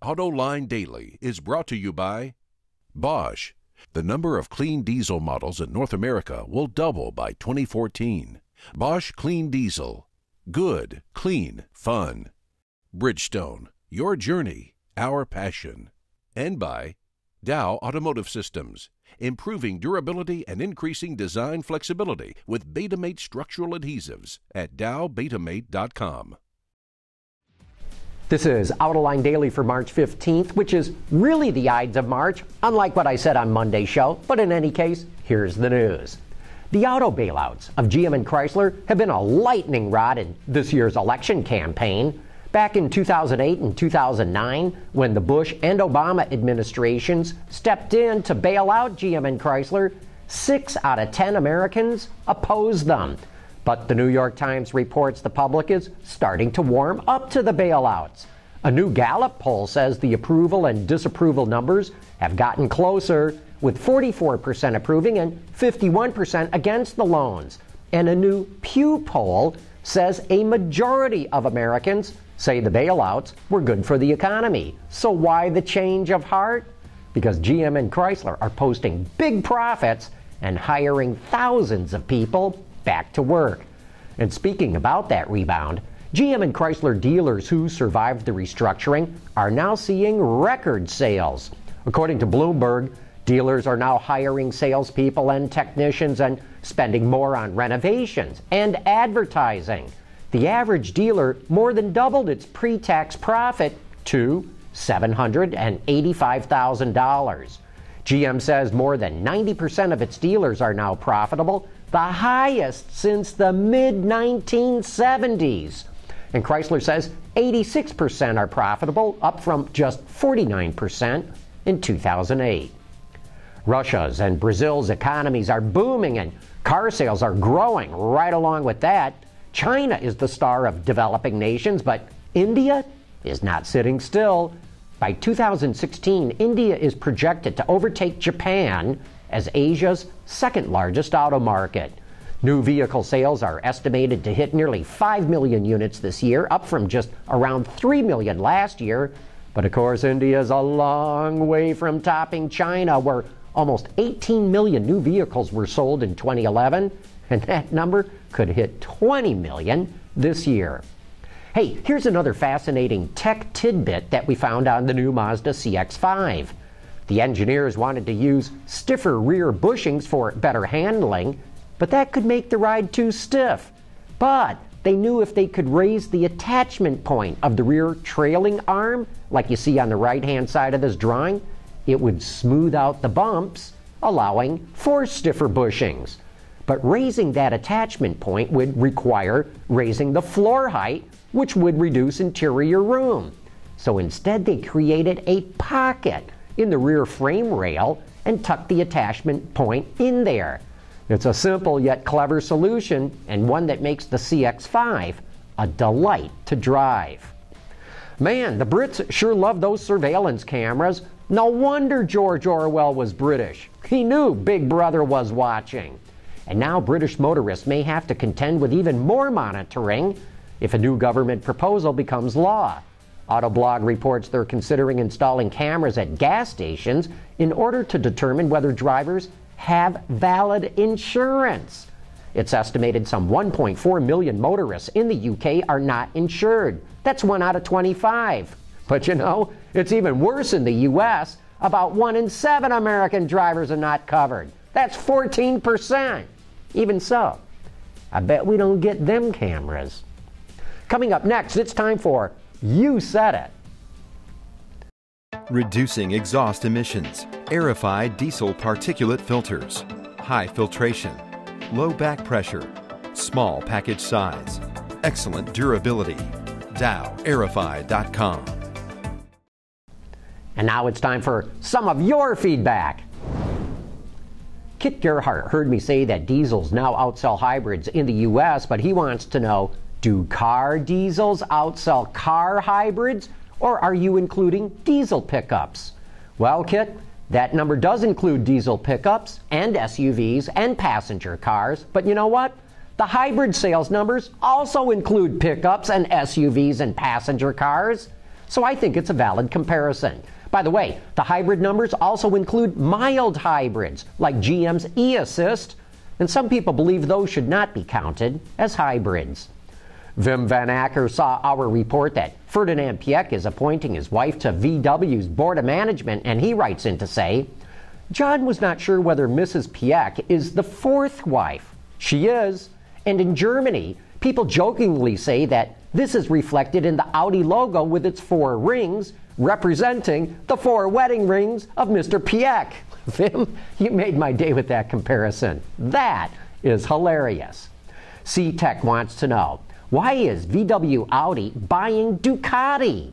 Autoline Daily is brought to you by Bosch. The number of clean diesel models in North America will double by 2014. Bosch Clean Diesel. Good, clean, fun. Bridgestone. Your journey, our passion. And by Dow Automotive Systems. Improving durability and increasing design flexibility with Betamate structural adhesives at dowbetamate.com. This is Autoline Daily for March 15th, which is really the Ides of March, unlike what I said on Monday's show. But in any case, here's the news. The auto bailouts of GM and Chrysler have been a lightning rod in this year's election campaign. Back in 2008 and 2009, when the Bush and Obama administrations stepped in to bail out GM and Chrysler, 6 out of 10 Americans opposed them. But the New York Times reports the public is starting to warm up to the bailouts. A new Gallup poll says the approval and disapproval numbers have gotten closer, with 44% approving and 51% against the loans. And a new Pew poll says a majority of Americans say the bailouts were good for the economy. So why the change of heart? Because GM and Chrysler are posting big profits and hiring thousands of people back to work. And speaking about that rebound, GM and Chrysler dealers who survived the restructuring are now seeing record sales. According to Bloomberg, dealers are now hiring salespeople and technicians and spending more on renovations and advertising. The average dealer more than doubled its pre-tax profit to $785,000. GM says more than 90% of its dealers are now profitable, the highest since the mid-1970s. And Chrysler says 86% are profitable, up from just 49% in 2008. Russia's and Brazil's economies are booming and car sales are growing right along with that. China is the star of developing nations, but India is not sitting still. By 2016, India is projected to overtake Japan as Asia's second largest auto market. New vehicle sales are estimated to hit nearly 5 million units this year, up from just around 3 million last year. But of course, India is a long way from topping China, where almost 18 million new vehicles were sold in 2011, and that number could hit 20 million this year. Hey, here's another fascinating tech tidbit that we found on the new Mazda CX-5. The engineers wanted to use stiffer rear bushings for better handling, but that could make the ride too stiff. But they knew if they could raise the attachment point of the rear trailing arm, like you see on the right-hand side of this drawing, it would smooth out the bumps, allowing for stiffer bushings. But raising that attachment point would require raising the floor height, which would reduce interior room. So instead, they created a pocket in the rear frame rail and tucked the attachment point in there. It's a simple yet clever solution, and one that makes the CX-5 a delight to drive. Man, the Brits sure love those surveillance cameras. No wonder George Orwell was British. He knew Big Brother was watching. And now British motorists may have to contend with even more monitoring if a new government proposal becomes law. Autoblog reports they're considering installing cameras at gas stations in order to determine whether drivers have valid insurance. It's estimated some 1.4 million motorists in the UK are not insured. That's 1 out of 25. But you know, it's even worse in the US. About 1 in 7 American drivers are not covered. That's 14%. Even so, I bet we don't get them cameras. Coming up next, it's time for You Said It. Reducing exhaust emissions, aerified diesel particulate filters, high filtration, low back pressure, small package size, excellent durability. DowAerify.com. And now it's time for some of your feedback. Kit Gerhart heard me say that diesels now outsell hybrids in the U.S., but he wants to know, do car diesels outsell car hybrids, or are you including diesel pickups? Well, Kit, that number does include diesel pickups and SUVs and passenger cars, but you know what? The hybrid sales numbers also include pickups and SUVs and passenger cars. So I think it's a valid comparison. By the way, the hybrid numbers also include mild hybrids, like GM's e-Assist, and some people believe those should not be counted as hybrids. Wim van Acker saw our report that Ferdinand Piëch is appointing his wife to VW's board of management, and he writes in to say, John was not sure whether Mrs. Piëch is the fourth wife. She is, and in Germany, people jokingly say that this is reflected in the Audi logo with its 4 rings, representing the 4 wedding rings of Mr. Piëch. Wim, you made my day with that comparison. That is hilarious. C-Tech wants to know, why is VW Audi buying Ducati?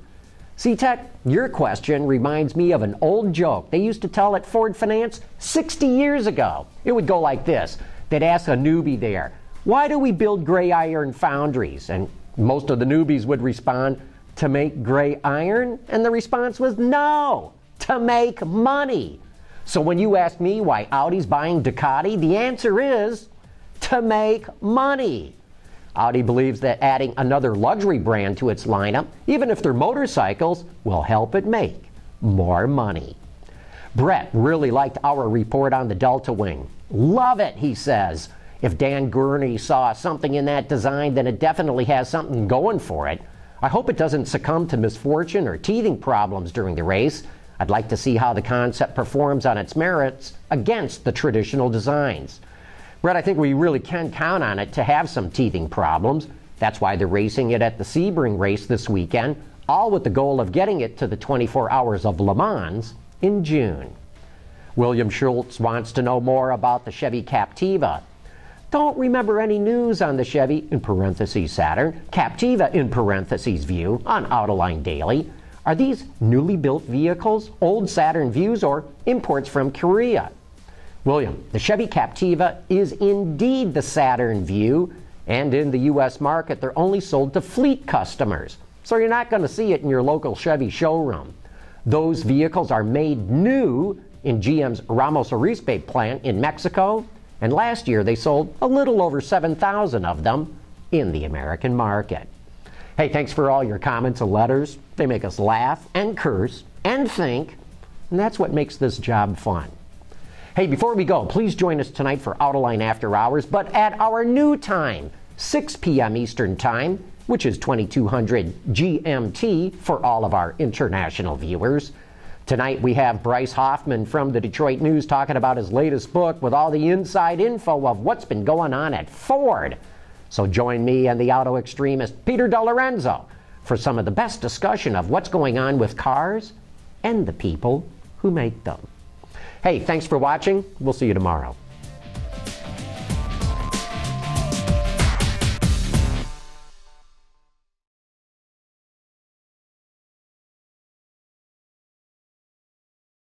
C-Tech, your question reminds me of an old joke they used to tell at Ford Finance 60 years ago. It would go like this. They'd ask a newbie there, why do we build gray iron foundries? And most of the newbies would respond, to make gray iron? And the response was, no, to make money. So when you ask me why Audi's buying Ducati, the answer is to make money. Audi believes that adding another luxury brand to its lineup, even if they're motorcycles, will help it make more money. Brett really liked our report on the Delta Wing. Love it, he says. If Dan Gurney saw something in that design, then it definitely has something going for it. I hope it doesn't succumb to misfortune or teething problems during the race. I'd like to see how the concept performs on its merits against the traditional designs. Brett, I think we really can count on it to have some teething problems. That's why they're racing it at the Sebring race this weekend, all with the goal of getting it to the 24 Hours of Le Mans in June. William Schultz wants to know more about the Chevy Captiva. Don't remember any news on the Chevy, in parentheses Saturn, Captiva, in parentheses View, on Autoline Daily. Are these newly built vehicles, old Saturn Views, or imports from Korea? William, the Chevy Captiva is indeed the Saturn View, and in the U.S. market, they're only sold to fleet customers. So you're not going to see it in your local Chevy showroom. Those vehicles are made new in GM's Ramos Arizpe plant in Mexico, and last year they sold a little over 7,000 of them in the American market. Hey, thanks for all your comments and letters. They make us laugh and curse and think, and that's what makes this job fun. Hey, before we go, please join us tonight for Autoline After Hours, but at our new time, 6 p.m. Eastern Time, which is 2200 GMT for all of our international viewers. Tonight we have Bryce Hoffman from the Detroit News talking about his latest book with all the inside info of what's been going on at Ford. So join me and the auto extremist Peter DeLorenzo for some of the best discussion of what's going on with cars and the people who make them. Hey, thanks for watching. We'll see you tomorrow.